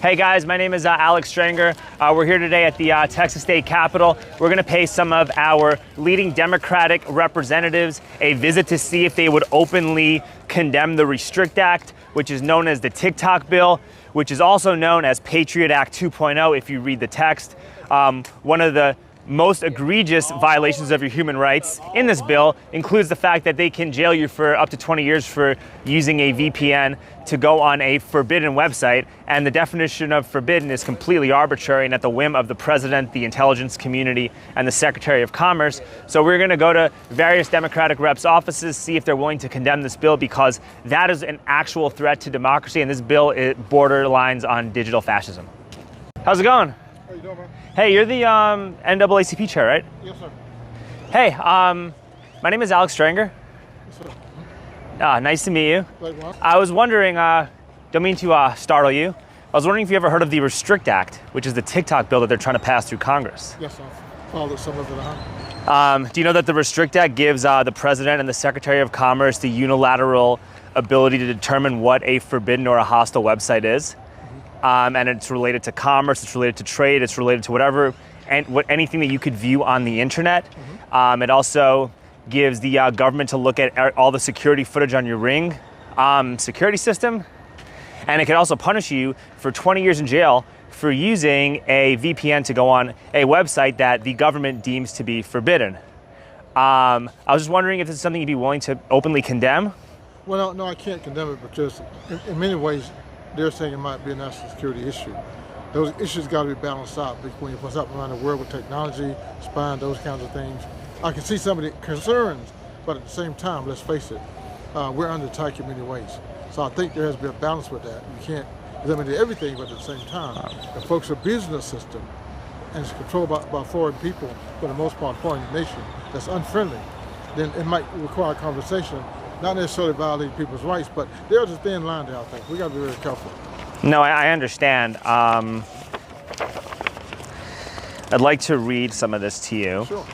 Hey guys, my name is Alex Stranger. We're here today at the Texas State Capitol. We're going to pay some of our leading Democratic representatives a visit to see if they would openly condemn the Restrict Act, which is known as the TikTok bill, which is also known as Patriot Act 2.0 if you read the text. One of the most egregious violations of your human rights in this bill includes the fact that they can jail you for up to 20 years for using a VPN to go on a forbidden website. And the definition of forbidden is completely arbitrary and at the whim of the president, the intelligence community, and the Secretary of Commerce. So we're going to go to various Democratic reps' offices, see if they're willing to condemn this bill, because that is an actual threat to democracy, and this bill borderlines on digital fascism. How's it going? How you doing, man? Hey, you're the NAACP chair, right? Yes, sir. Hey, my name is Alex Stranger. Yes, sir. Nice to meet you. Likewise. I was wondering, don't mean to startle you, I was wondering if you ever heard of the Restrict Act, which is the TikTok bill that they're trying to pass through Congress. Yes, I've followed some of it. Do you know that the Restrict Act gives the president and the Secretary of Commerce the unilateral ability to determine what a forbidden or a hostile website is? And it's related to commerce, it's related to trade, it's related to whatever, and anything that you could view on the internet. It also gives the government to look at all the security footage on your Ring security system. And it can also punish you for 20 years in jail for using a VPN to go on a website that the government deems to be forbidden. I was just wondering if this is something you'd be willing to openly condemn? Well, no, I can't condemn it because in many ways, they're saying it might be a national security issue. Those issues got to be balanced out between what's happening around the world with technology, spying, those kinds of things. I can see some of the concerns, but at the same time, let's face it, we're under attack in many ways. So I think there has to be a balance with that. You can't limit everything, but at the same time, if folks are business system and it's controlled by foreign people, for the most part, foreign nation, that's unfriendly, then it might require a conversation. Not necessarily violating people's rights, but there's a thin line there, I think. We got to be very careful. No, I understand. I'd like to read some of this to you. Sure.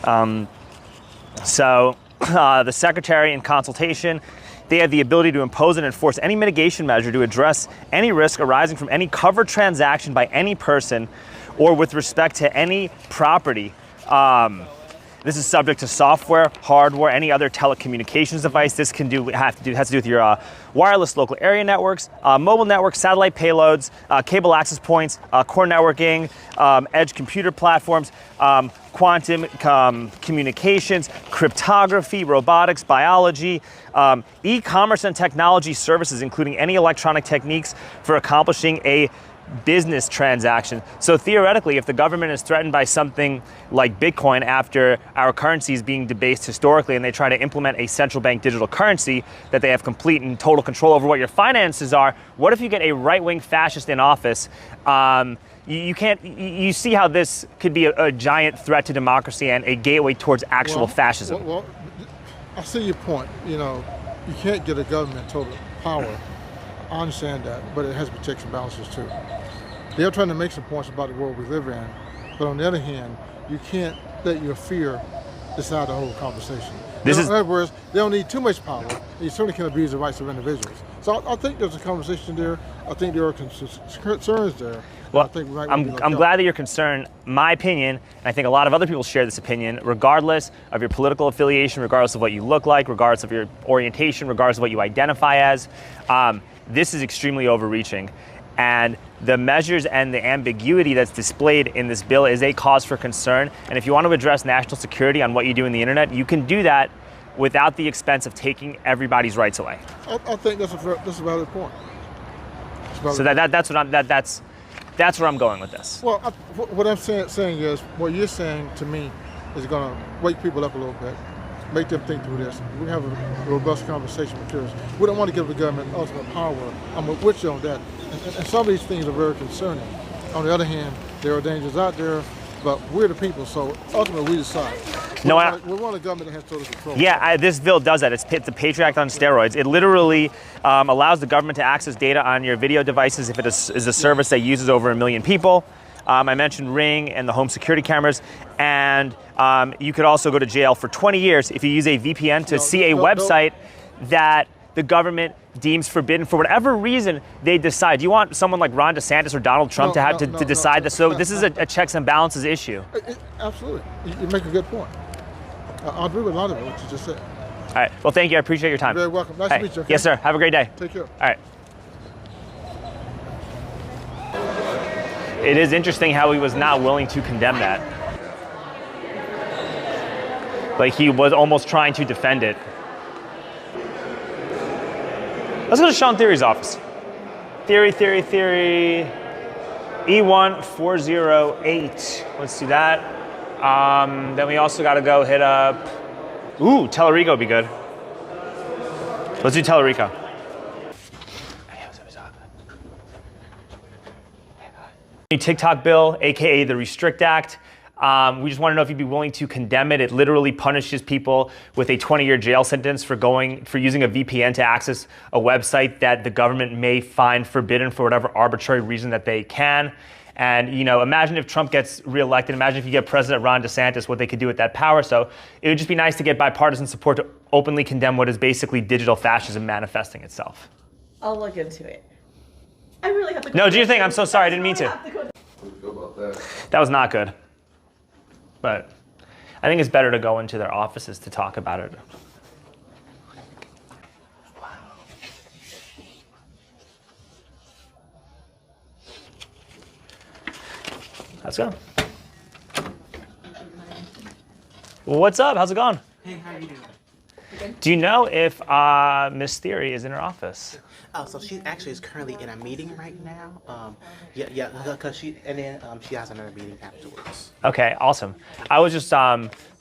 So the Secretary, in consultation, they have the ability to impose and enforce any mitigation measure to address any risk arising from any covered transaction by any person or with respect to any property. This is subject to software, hardware, any other telecommunications device. This has to do with your wireless local area networks, mobile networks, satellite payloads, cable access points, core networking, edge computer platforms, quantum communications, cryptography, robotics, biology, e-commerce and technology services, including any electronic techniques for accomplishing a business transaction. So theoretically, if the government is threatened by something like Bitcoin after our currency is being debased historically and they try to implement a central bank digital currency that they have complete and total control over what your finances are, what if you get a right-wing fascist in office? You see how this could be a giant threat to democracy and a gateway towards actual fascism. Well, I see your point. You know, you can't get a government total power. I understand that, but it has to be checks and balances too. They're trying to make some points about the world we live in, but on the other hand, you can't let your fear decide the whole conversation. In other words, they don't need too much power. You certainly can abuse the rights of individuals. So I think there's a conversation there. I think there are concerns there. Well, I'm glad that you're concerned. My opinion, and I think a lot of other people share this opinion, regardless of your political affiliation, regardless of what you look like, regardless of your orientation, regardless of what you identify as, this is extremely overreaching. And the measures and the ambiguity that's displayed in this bill is a cause for concern. And if you want to address national security on what you do in the internet, you can do that without the expense of taking everybody's rights away. I think that's a valid point. So that's where I'm going with this. Well, what I'm saying is, what you're saying to me is going to wake people up a little bit, make them think through this. We have a robust conversation with yours. We don't want to give the government ultimate power. I'm with you on that. And some of these things are very concerning. On the other hand, there are dangers out there, but we're the people, so ultimately we decide. We want a government that has total control. Yeah, this bill does that. It's the Patriot Act on steroids. It literally allows the government to access data on your video devices if it is a service that uses over 1 million people. I mentioned Ring and the home security cameras, and you could also go to jail for 20 years if you use a VPN to see a website that the government deems forbidden for whatever reason they decide. Do you want someone like Ron DeSantis or Donald Trump to decide this? So this is a checks and balances issue. Absolutely. You make a good point. I agree with a lot of it, what you just said. All right. Well, thank you. I appreciate your time. You're very welcome. Nice to meet you. Okay? Yes, sir. Have a great day. Take care. All right. It is interesting how he was not willing to condemn that. Like he was almost trying to defend it. Let's go to Sean Theory's office. Theory. E1408. Let's do that. Then we also got to go hit up. Ooh, Tellerico would be good. Let's do Tellerico. New TikTok bill, aka the Restrict Act. We just want to know if you'd be willing to condemn it. It literally punishes people with a 20-year jail sentence for using a VPN to access a website that the government may find forbidden for whatever arbitrary reason that they can. And imagine if Trump gets reelected. Imagine if you get President Ron DeSantis, what they could do with that power. So it would just be nice to get bipartisan support to openly condemn what is basically digital fascism manifesting itself. I'll look into it. I really have to go. No, do your thing. I'm so sorry. I didn't mean to. That was not good. But I think it's better to go into their offices to talk about it. Wow. Let's go. Well, what's up? How's it going? Hey, how are you doing? Do you know if Miss Theory is in her office? Oh, so she actually is currently in a meeting right now. Because she has another meeting afterwards. Okay, awesome. I was just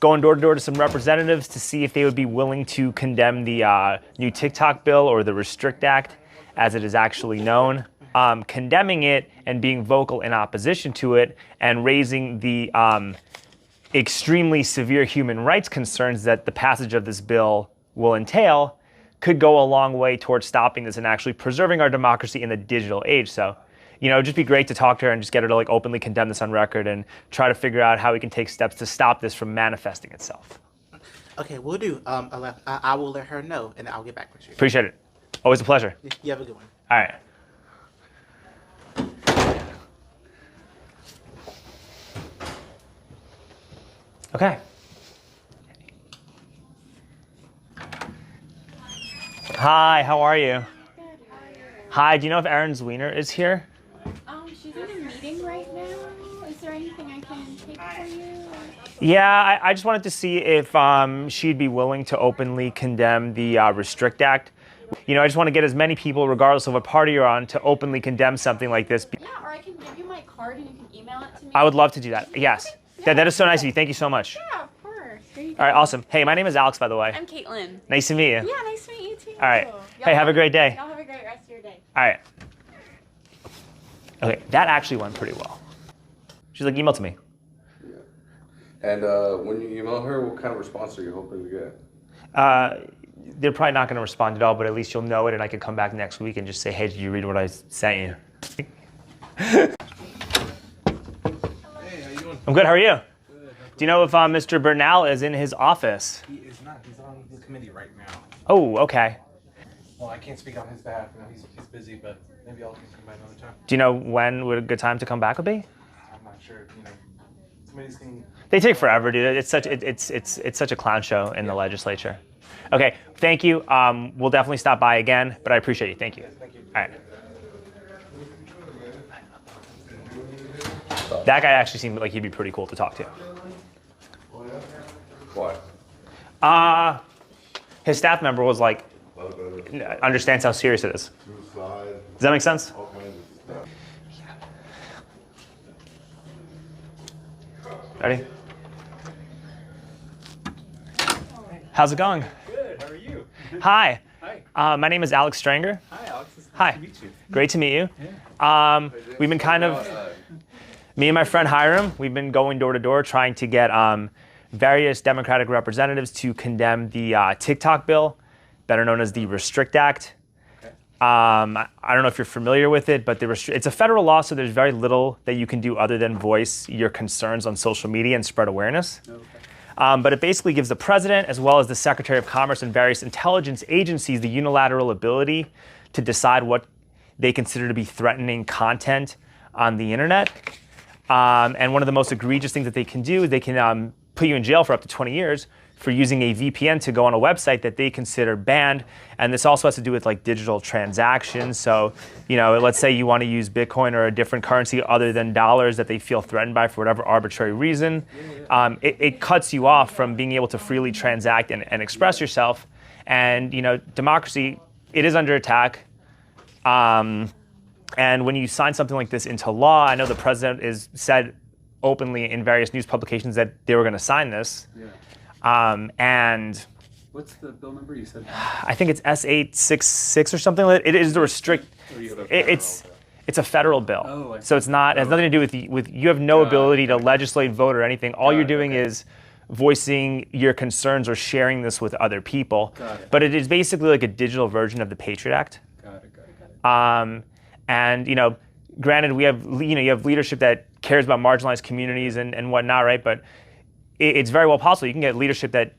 going door to door to some representatives to see if they would be willing to condemn the new TikTok bill, or the Restrict Act, as it is actually known. Condemning it and being vocal in opposition to it, and raising the extremely severe human rights concerns that the passage of this bill will entail, could go a long way towards stopping this and actually preserving our democracy in the digital age. So, it'd just be great to talk to her and just get her to openly condemn this on record and try to figure out how we can take steps to stop this from manifesting itself. Okay, we'll do. I will let her know, and I'll get back with you. Appreciate it. Always a pleasure. You have a good one. All right. Okay. Hi, how are you? Good, how are you? Hi, do you know if Erin Zwiener is here? She's in a meeting right now. Is there anything I can take for you? Yeah, I just wanted to see if she'd be willing to openly condemn the Restrict Act. I just want to get as many people, regardless of what party you're on, to openly condemn something like this. Yeah, or I can give you my card and you can email it to me. I would love to do that. Yes. Yeah. That is so nice of you. Thank you so much. Yeah, of course. There you go. All right, awesome. Hey, my name is Alex, by the way. I'm Caitlin. Nice to meet you. Yeah, nice to meet you too. All right. Hey, have a great day. Y'all have a great rest of your day. All right. Okay, that actually went pretty well. She's like, email to me. Yeah. And when you email her, what kind of response are you hoping to get? They're probably not going to respond at all, but at least you'll know it, and I could come back next week and just say, hey, did you read what I sent you? Hey, how you doing? I'm good. How are you? Good. Do you know if Mr. Bernal is in his office? He is not. He's on the committee right now. Oh, okay. Well, I can't speak on his behalf. He's busy, but maybe I'll come by another time. Do you know when would a good time to come back would be? I'm not sure. Committees can. They take forever, dude. It's such a clown show in the legislature. Okay, thank you. We'll definitely stop by again, but I appreciate you. Thank you. Thank you. All right. That guy actually seemed like he'd be pretty cool to talk to. Why? His staff member was like, understands how serious it is. Does that make sense? Ready? How's it going? Good. How are you? Hi. Hi. My name is Alex Stranger. Hi, Alex. It's nice Hi. to meet you. Great to meet you. Yeah. We've been kind of, me and my friend Hiram, we've been going door to door trying to get various Democratic representatives to condemn the TikTok bill, better known as the Restrict Act. Okay. I don't know if you're familiar with it, but it's a federal law, so there's very little that you can do other than voice your concerns on social media and spread awareness. Okay. But it basically gives the president, as well as the Secretary of Commerce and various intelligence agencies, the unilateral ability to decide what they consider to be threatening content on the internet. And one of the most egregious things that they can do is they can put you in jail for up to 20 years for using a VPN to go on a website that they consider banned. And this also has to do with like digital transactions. So, let's say you want to use Bitcoin or a different currency other than dollars that they feel threatened by for whatever arbitrary reason. It cuts you off from being able to freely transact and express yourself. And, democracy, it is under attack. And when you sign something like this into law, I know the president is said openly in various news publications that they were going to sign this. Yeah. And what's the bill number you said? I think it's S866 or something like that. It is to restrict. It's a federal bill. Oh, so it's not. It has nothing to do with you have no ability to legislate, vote, or anything. All you're doing is voicing your concerns or sharing this with other people. But it is basically like a digital version of the Patriot Act. Got it. And granted, we have you have leadership that cares about marginalized communities and whatnot, right? But it's very well possible you can get leadership that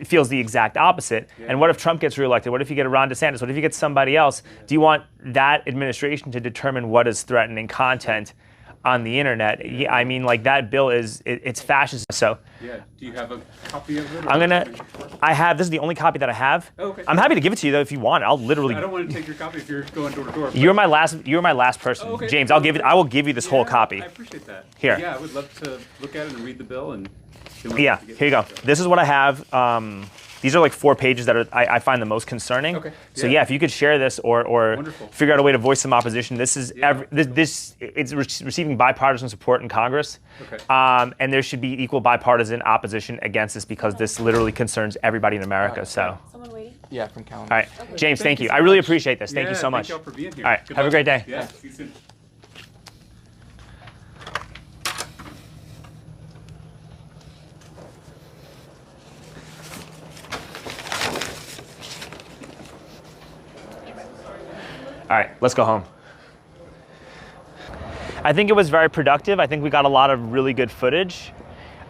feels the exact opposite. Yeah. And what if Trump gets reelected? What if you get a Ron DeSantis? What if you get somebody else? Yeah. Do you want that administration to determine what is threatening content on the internet? Yeah, I mean, like that bill it's fascist. So yeah, do you have a copy of it? This is the only copy that I have. Oh, okay. I'm happy to give it to you though if you want. I'll literally. I don't want to take your copy if you're going door to door. You're my last person, okay. James. I will give you this whole copy. I appreciate that. Here. Yeah, I would love to look at it and read the bill and. Yeah, here you go. This is what I have. These are like 4 pages that I find the most concerning. Okay. So yeah, if you could share this or figure out a way to voice some opposition, this is it's receiving bipartisan support in Congress. Okay. And there should be equal bipartisan opposition against this because this literally concerns everybody in America. So. Someone waiting? Yeah, from Calendar. All right, Okay. James, thank you. so I really much. appreciate this. Thank you so much. Thank y'all for being here. All right, Good have a luck. great day. Yeah, see you soon. All right, let's go home. I think it was very productive. I think we got a lot of really good footage.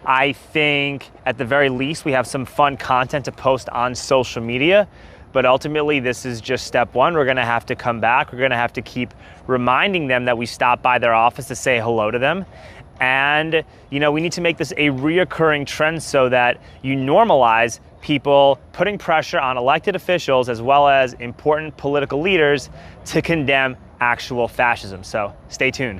I think at the very least we have some fun content to post on social media, but ultimately this is just step one. We're gonna have to come back. We're gonna have to keep reminding them that we stopped by their office to say hello to them. And we need to make this a reoccurring trend so that you normalize people putting pressure on elected officials as well as important political leaders to condemn actual fascism. So stay tuned.